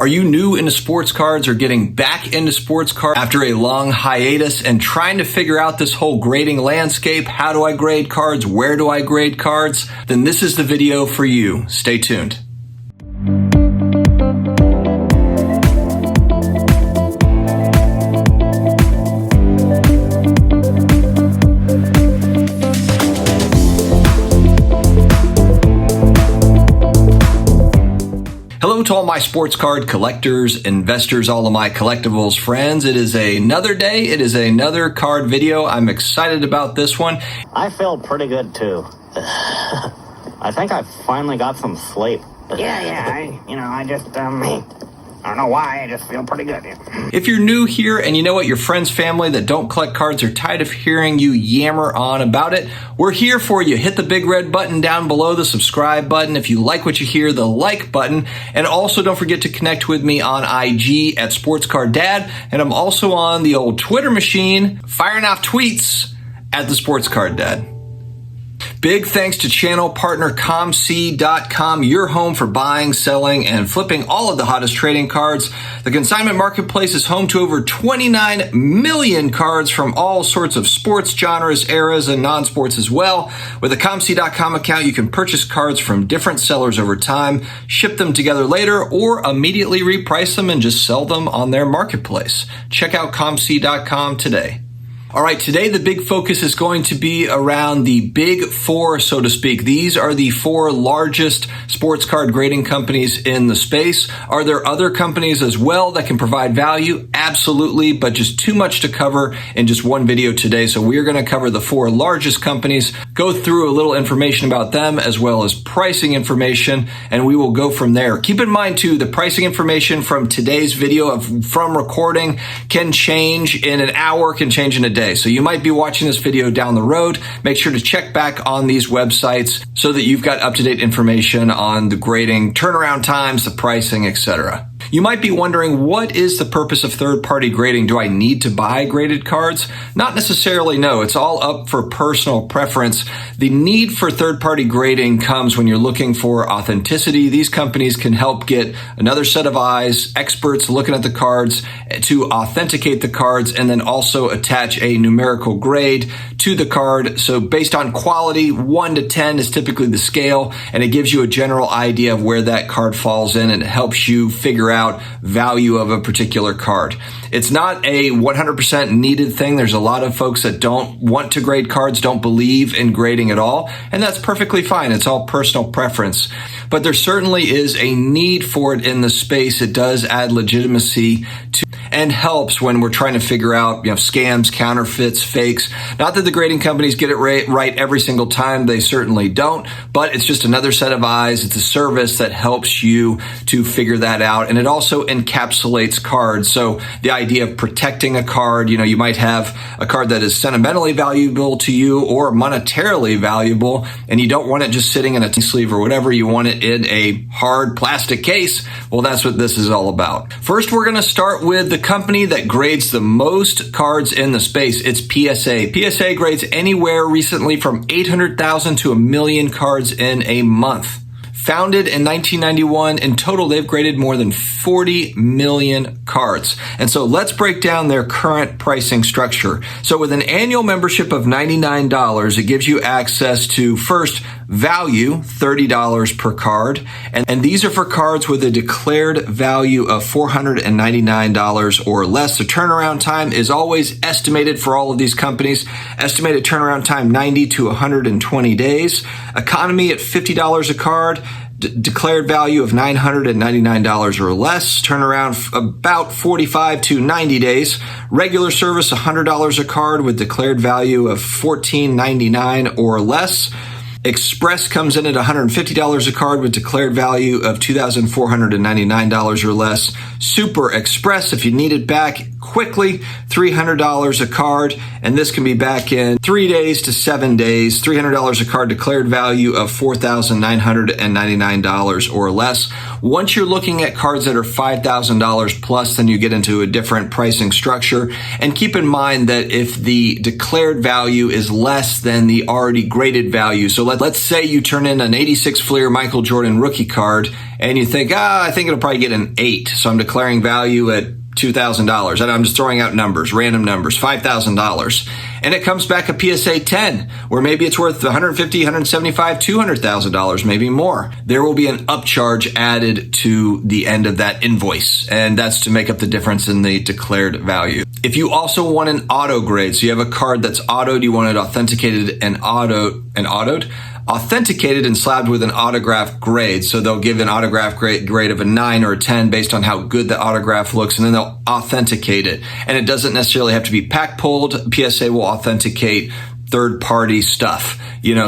Are you new into sports cards or getting back into sports cards after a long hiatus and trying to figure out this whole grading landscape? How do I grade cards? Where do I grade cards? Then this is the video for you. Stay tuned. Hello to all my sports card collectors, investors, all of my collectibles friends. It is another day. It is another card video. I'm excited about this one. I feel pretty good too. I think I finally got some sleep. I don't know why, I just feel pretty good. If you're new here and you know what, your friends, family that don't collect cards are tired of hearing you yammer on about it, we're here for you. Hit the big red button down below, the subscribe button. If you like what you hear, the like button. And also don't forget to connect with me on IG at SportsCardDad. And I'm also on the old Twitter machine, firing off tweets at the SportsCardDad. Big thanks to channel partner ComC.com, your home for buying, selling, and flipping all of the hottest trading cards. The consignment marketplace is home to over 29 million cards from all sorts of sports, genres, eras, and non-sports as well. With a ComC.com account, you can purchase cards from different sellers over time, ship them together later, or immediately reprice them and just sell them on their marketplace. Check out ComC.com today. All right, today the big focus is going to be around the big four, so to speak. These are the four largest sports card grading companies in the space. Are there other companies as well that can provide value? Absolutely, but just too much to cover in just one video today. So we're going to cover the four largest companies, go through a little information about them as well as pricing information, and we will go from there. Keep in mind too, the pricing information from today's video from recording can change in an hour, can change in a day. So you might be watching this video down the road. Make sure to check back on these websites so that you've got up-to-date information on the grading, turnaround times, the pricing, etc. You might be wondering, what is the purpose of third-party grading? Do I need to buy graded cards? Not necessarily, no. It's all up for personal preference. The need for third-party grading comes when you're looking for authenticity. These companies can help get another set of eyes, experts looking at the cards to authenticate the cards, and then also attach a numerical grade to the card. So based on quality, 1 to 10 is typically the scale, and it gives you a general idea of where that card falls in, and it helps you figure out value of a particular card. It's not a 100% needed thing. There's a lot of folks that don't want to grade cards, don't believe in grading at all, and that's perfectly fine. It's all personal preference. But there certainly is a need for it in the space. It does add legitimacy to and helps when we're trying to figure out, scams, counterfeits, fakes. Not that the grading companies get it right every single time. They certainly don't, but it's just another set of eyes. It's a service that helps you to figure that out. And it also encapsulates cards. So the idea of protecting a card, you might have a card that is sentimentally valuable to you or monetarily valuable, and you don't want it just sitting in a sleeve or whatever. You want it in a hard plastic case. Well, that's what this is all about. First, we're going to start with the company that grades the most cards in the space. It's PSA. PSA grades anywhere recently from 800,000 to 1 million cards in a month. Founded in 1991, in total, they've graded more than 40 million cards. And so let's break down their current pricing structure. So with an annual membership of $99, it gives you access to, first, value, $30 per card. And these are for cards with a declared value of $499 or less. The turnaround time is always estimated for all of these companies. Estimated turnaround time, 90 to 120 days. Economy at $50 a card. Declared value of $999 or less, turnaround about 45 to 90 days. Regular service, $100 a card with declared value of $14.99 or less. Express comes in at $150 a card with declared value of $2,499 or less. Super Express, if you need it back quickly, $300 a card, and this can be back in 3 days to 7 days. $300 a card, declared value of $4,999 or less. Once you're looking at cards that are $5,000 plus, then you get into a different pricing structure. And keep in mind that if the declared value is less than the already graded value, so let's say you turn in an 86 Fleer Michael Jordan rookie card and you think, I think it'll probably get an 8, so I'm declaring value at $2,000, and I'm just throwing out numbers, random numbers, $5,000, and it comes back a PSA 10, where maybe it's worth $150, $175, $200,000, maybe more. There will be an upcharge added to the end of that invoice, and that's to make up the difference in the declared value. If you also want an auto grade, so you have a card that's autoed, you want it authenticated and authenticated and slabbed with an autograph grade. So they'll give an autograph grade of a 9 or a 10 based on how good the autograph looks, and then they'll authenticate it. And it doesn't necessarily have to be pack pulled. PSA will authenticate third-party stuff,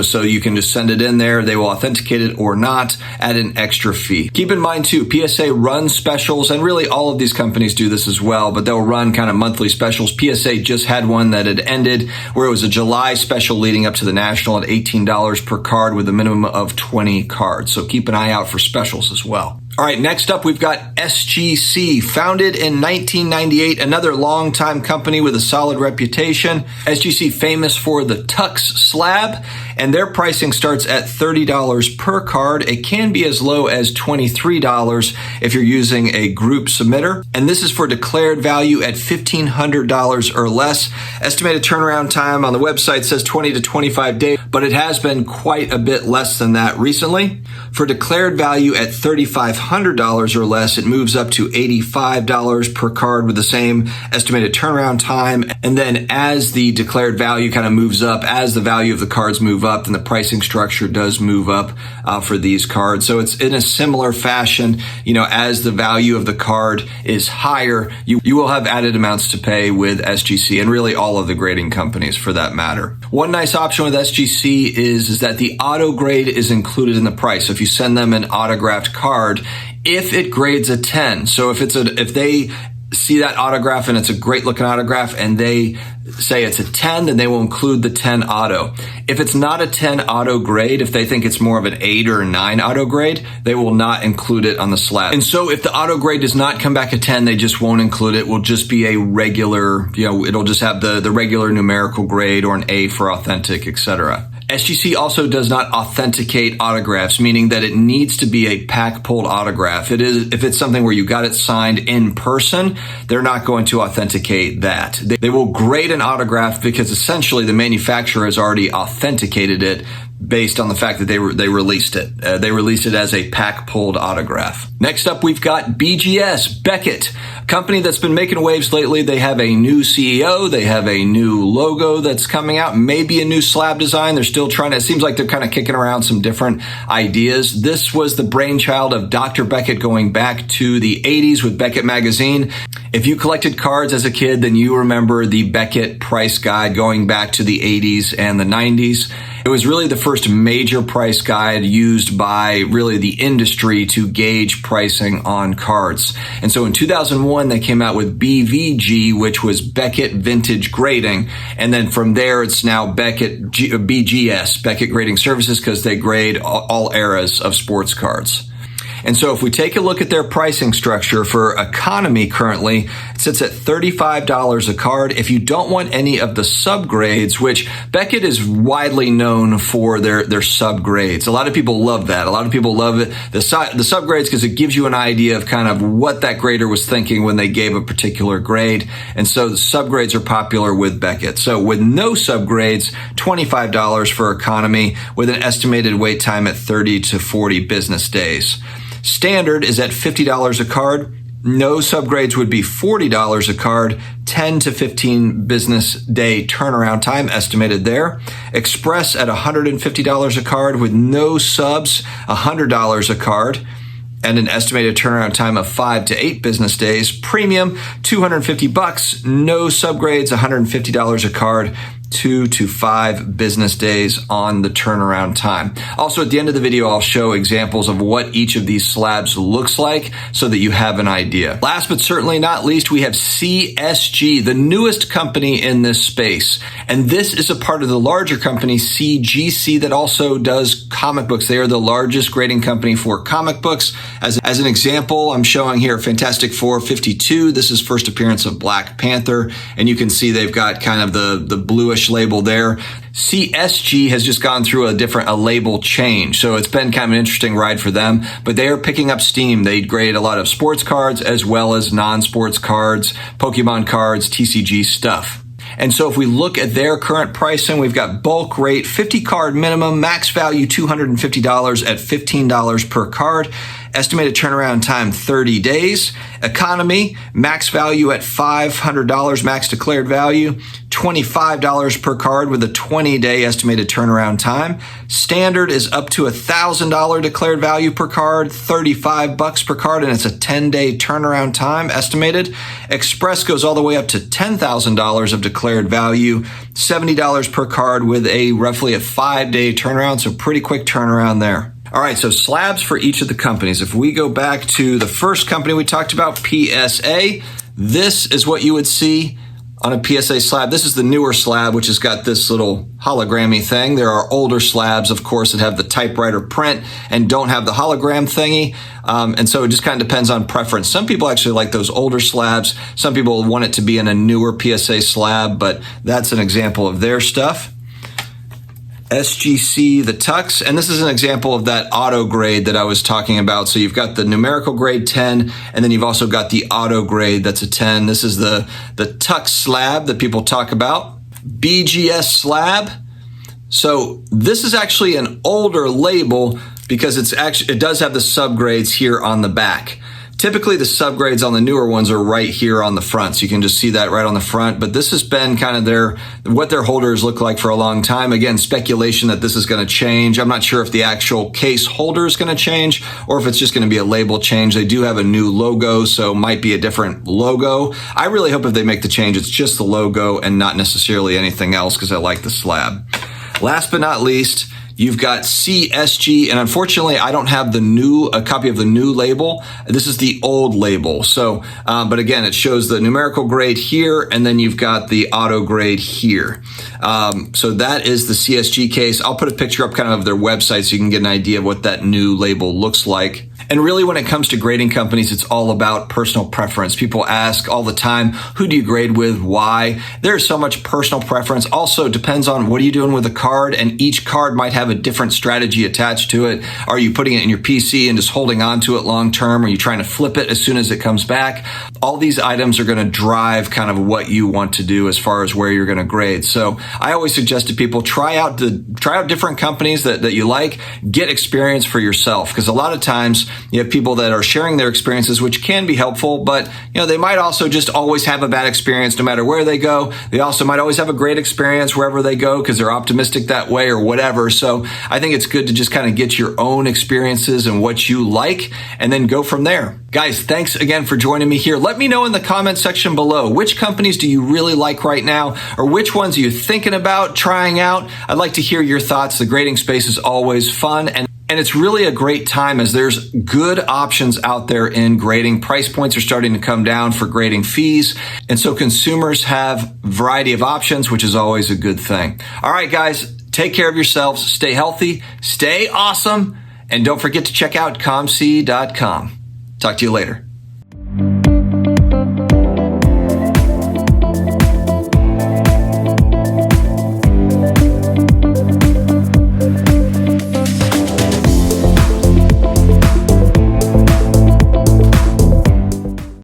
so you can just send it in there. They will authenticate it or not at an extra fee. Keep in mind too, PSA runs specials, and really all of these companies do this as well, but they'll run kind of monthly specials. PSA just had one that had ended where it was a July special leading up to the National at $18 per card with a minimum of 20 cards. So keep an eye out for specials as well. All right, next up, we've got SGC, founded in 1998, another longtime company with a solid reputation. SGC famous for the Tux slab, and their pricing starts at $30 per card. It can be as low as $23 if you're using a group submitter, and this is for declared value at $1,500 or less. Estimated turnaround time on the website says 20 to 25 days, but it has been quite a bit less than that recently. For declared value at $3,500 or less, it moves up to $85 per card with the same estimated turnaround time. And then as the declared value kind of moves up, as the value of the cards move up, then the pricing structure does move up for these cards. So it's in a similar fashion, as the value of the card is higher, you will have added amounts to pay with SGC, and really all of the grading companies for that matter. One nice option with SGC is that the auto grade is included in the price. So if you send them an autographed card, if it grades a 10, so if they see that autograph and it's a great looking autograph and they say it's a 10, then they will include the 10 auto. If it's not a 10 auto grade, if they think it's more of an 8 or a 9 auto grade, they will not include it on the slab. And so if the auto grade does not come back a 10, they just won't include it. It will just be a regular, it'll just have the regular numerical grade or an A for authentic, etc. SGC also does not authenticate autographs, meaning that it needs to be a pack-pulled autograph. If it's something where you got it signed in person, they're not going to authenticate that. They will grade an autograph because essentially the manufacturer has already authenticated it based on the fact that they released it. They released it as a pack-pulled autograph. Next up, we've got BGS, Beckett, a company that's been making waves lately. They have a new CEO. They have a new logo that's coming out, maybe a new slab design. They're still it seems like they're kind of kicking around some different ideas. This was the brainchild of Dr. Beckett going back to the 80s with Beckett magazine. If you collected cards as a kid, then you remember the Beckett price guide going back to the 80s and the 90s. It was really the first major price guide used by really the industry to gauge pricing on cards. And so in 2001, they came out with BVG, which was Beckett Vintage Grading. And then from there, it's now BGS, Beckett Grading Services, because they grade all eras of sports cards. And so if we take a look at their pricing structure for economy currently, it sits at $35 a card. If you don't want any of the subgrades, which Beckett is widely known for their subgrades. A lot of people love that. A lot of people love it, the subgrades, because it gives you an idea of kind of what that grader was thinking when they gave a particular grade. And so the subgrades are popular with Beckett. So with no subgrades, $25 for economy with an estimated wait time at 30 to 40 business days. Standard is at $50 a card. No subgrades would be $40 a card, 10 to 15 business day turnaround time estimated there. Express at $150 a card with no subs, $100 a card, and an estimated turnaround time of 5 to 8 business days. Premium, $250, no subgrades, $150 a card, 2 to 5 business days on the turnaround time. Also, at the end of the video, I'll show examples of what each of these slabs looks like so that you have an idea. Last but certainly not least, we have CSG, the newest company in this space. And this is a part of the larger company, CGC, that also does comic books. They are the largest grading company for comic books. As an example, I'm showing here Fantastic Four 52. This is first appearance of Black Panther. And you can see they've got kind of the bluish label there. CSG has just gone through a label change. So it's been kind of an interesting ride for them, but they are picking up steam. They grade a lot of sports cards as well as non-sports cards, Pokemon cards, TCG stuff. And so if we look at their current pricing, we've got bulk rate, 50 card minimum, max value $250 at $15 per card. Estimated turnaround time 30 days. Economy, max value at $500, max declared value, $25 per card with a 20-day estimated turnaround time. Standard is up to $1,000 declared value per card, $35 per card, and it's a 10-day turnaround time estimated. Express goes all the way up to $10,000 of declared value, $70 per card with roughly a 5-day turnaround, so pretty quick turnaround there. All right, so slabs for each of the companies. If we go back to the first company we talked about, PSA, this is what you would see on a PSA slab. This is the newer slab, which has got this little hologrammy thing. There are older slabs, of course, that have the typewriter print and don't have the hologram thingy. And so it just kind of depends on preference. Some people actually like those older slabs. Some people want it to be in a newer PSA slab, but that's an example of their stuff. SGC, the Tux, and this is an example of that auto grade that I was talking about. So you've got the numerical grade 10, and then you've also got the auto grade that's a 10. This is the Tux slab that people talk about. BGS slab. So this is actually an older label because it does have the subgrades here on the back. Typically, the subgrades on the newer ones are right here on the front, so you can just see that right on the front. But this has been kind of what their holders look like for a long time. Again, speculation that this is going to change. I'm not sure if the actual case holder is going to change or if it's just going to be a label change. They do have a new logo, so it might be a different logo. I really hope if they make the change, it's just the logo and not necessarily anything else because I like the slab. Last but not least, you've got CSG, and unfortunately, I don't have a copy of the new label. This is the old label. So, but again, it shows the numerical grade here, and then you've got the auto grade here. So that is the CSG case. I'll put a picture up kind of their website so you can get an idea of what that new label looks like. And really, when it comes to grading companies, it's all about personal preference. People ask all the time, who do you grade with? Why? There's so much personal preference. Also, it depends on what are you doing with the card, and each card might have a different strategy attached to it. Are you putting it in your PC and just holding on to it long term? Are you trying to flip it as soon as it comes back? All these items are going to drive kind of what you want to do as far as where you're going to grade. So I always suggest to people, try out different companies that you like, get experience for yourself, because a lot of times you have people that are sharing their experiences, which can be helpful, but they might also just always have a bad experience no matter where they go. They also might always have a great experience wherever they go because they're optimistic that way or whatever. So I think it's good to just kind of get your own experiences and what you like and then go from there. Guys, thanks again for joining me here. Let me know in the comment section below, which companies do you really like right now, or which ones are you thinking about trying out? I'd like to hear your thoughts. The grading space is always fun, and it's really a great time as there's good options out there in grading. Price points are starting to come down for grading fees. And so consumers have a variety of options, which is always a good thing. All right, guys, take care of yourselves. Stay healthy, stay awesome, and don't forget to check out comc.com. Talk to you later.